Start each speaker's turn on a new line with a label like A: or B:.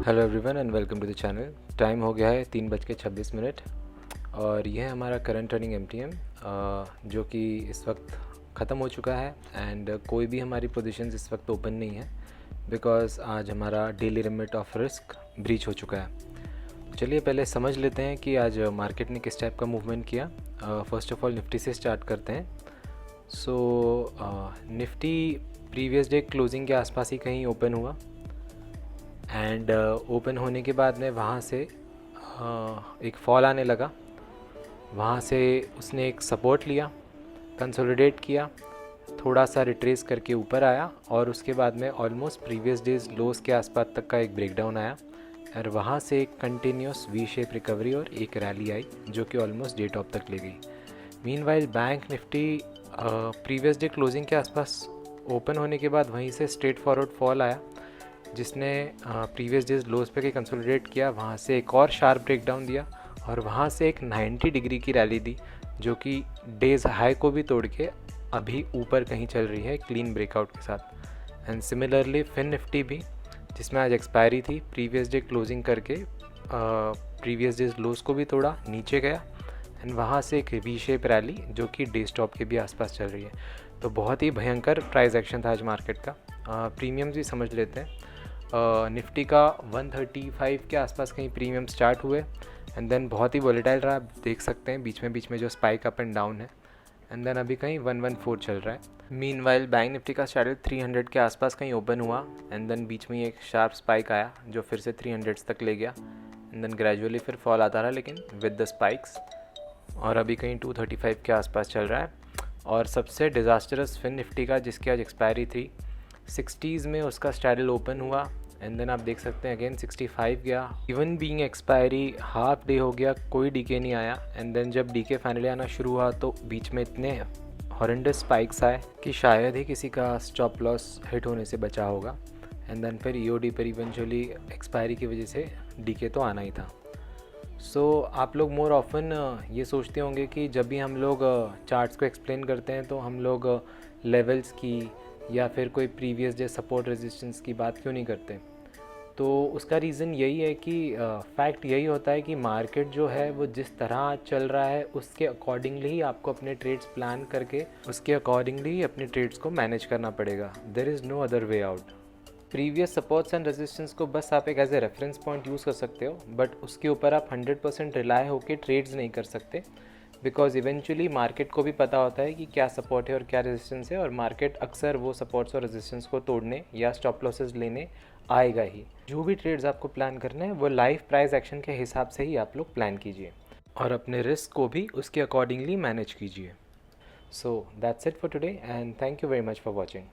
A: Hello everyone and welcome to the channel. Time हो गया है 3:26 और यह है हमारा करंट रनिंग MTM जो कि इस वक्त ख़त्म हो चुका है एंड कोई भी हमारी पोजीशंस इस वक्त ओपन नहीं है बिकॉज़ आज हमारा daily limit of risk breach हो चुका है। चलिए पहले समझ लेते हैं कि आज मार्केट ने किस टाइप का मूवमेंट किया। फर्स्ट ऑफ ऑल निफ्टी से स्टार्ट करते हैं। निफ्टी प्रीवियस डे क्लोजिंग के आसपास ही कहीं ओपन हुआ एंड ओपन होने के बाद में वहाँ से एक फॉल आने लगा। वहाँ से उसने एक सपोर्ट लिया, कंसोलिडेट किया, थोड़ा सा रिट्रेस करके ऊपर आया और उसके बाद में ऑलमोस्ट प्रीवियस डेज लोस के आसपास तक का एक ब्रेकडाउन आया और वहाँ से एक कंटिन्यूस वी शेप रिकवरी और एक रैली आई जो कि ऑलमोस्ट डे टॉप तक ले गई। Meanwhile bank Nifty previous day closing के आसपास ओपन होने के बाद वहीं से स्ट्रेट फॉरवर्ड फॉल आया जिसने प्रीवियस डेज लोज पे कंसोलिडेट किया, वहाँ से एक और शार्प ब्रेकडाउन दिया और वहाँ से एक 90 डिग्री की रैली दी जो कि डेज हाई को भी तोड़ के अभी ऊपर कहीं चल रही है क्लीन ब्रेकआउट के साथ। एंड सिमिलरली फिन निफ्टी भी, जिसमें आज एक्सपायरी थी, प्रीवियस डे क्लोजिंग करके प्रीवियस डेज लोज को भी तोड़ा, नीचे गया एंड वहाँ से एक वी शेप रैली जो कि डे स्टॉप के भी आसपास चल रही है। तो बहुत ही भयंकर प्राइस एक्शन था आज मार्केट का। प्रीमियम्स भी समझ लेते हैं। निफ्टी का 135 के आसपास कहीं प्रीमियम स्टार्ट हुए एंड देन बहुत ही वॉलेटाइल रहा, आप देख सकते हैं बीच में जो स्पाइक अप एंड डाउन है एंड देन अभी कहीं 114 चल रहा है। मीनवाइल बैंक निफ्टी का स्टार्ट 300 के आसपास कहीं ओपन हुआ एंड देन बीच में एक शार्प स्पाइक आया जो फिर से 300 तक ले गया एंड देन ग्रेजुअली फिर फॉल आता रहा लेकिन विद द स्पाइक्स, और अभी कहीं 235 के आसपास चल रहा है। और सबसे डिज़ास्टरस फिन निफ्टी का, जिसकी आज एक्सपायरी थी, 60s में उसका स्टैडल ओपन हुआ एंड देन आप देख सकते हैं अगेन 65 गया। Even being expiry half day हो गया, कोई डीके नहीं आया एंड देन जब डीके फाइनली आना शुरू हुआ तो बीच में इतने हॉरेंडस स्पाइक्स आए कि शायद ही किसी का स्टॉप लॉस हिट होने से बचा होगा एंड देन फिर EOD पर इवेंचुअली एक्सपायरी की वजह से डीके तो आना ही था। आप लोग मोर ऑफन ये सोचते होंगे कि जब भी हम लोग चार्ट्स को एक्सप्लेन करते हैं तो हम लोग लेवल्स की या फिर कोई प्रीवियस डे सपोर्ट रेजिस्टेंस की बात क्यों नहीं करते। तो उसका रीज़न यही है कि फैक्ट यही होता है कि मार्केट जो है वो जिस तरह चल रहा है उसके अकॉर्डिंगली ही आपको अपने ट्रेड्स प्लान करके उसके अकॉर्डिंगली ही अपने ट्रेड्स को मैनेज करना पड़ेगा। There is no other way out. Previous supports and resistance को बस आप एक as a reference point use कर सकते हो, बट उसके ऊपर आप 100% रिलाय होकर ट्रेड्स नहीं कर सकते बिकॉज इवेंचुअली मार्केट को भी पता होता है कि क्या सपोर्ट है और क्या रेजिस्टेंस है और मार्केट अक्सर वो सपोर्ट्स और रेजिस्टेंस को तोड़ने या स्टॉप लॉसेस लेने आएगा ही। जो भी ट्रेड्स आपको प्लान करना है वो लाइव प्राइस एक्शन के हिसाब से ही आप लोग प्लान कीजिए और अपने रिस्क को भी उसके अकॉर्डिंगली मैनेज कीजिए। So that's it for today and thank you very much for watching.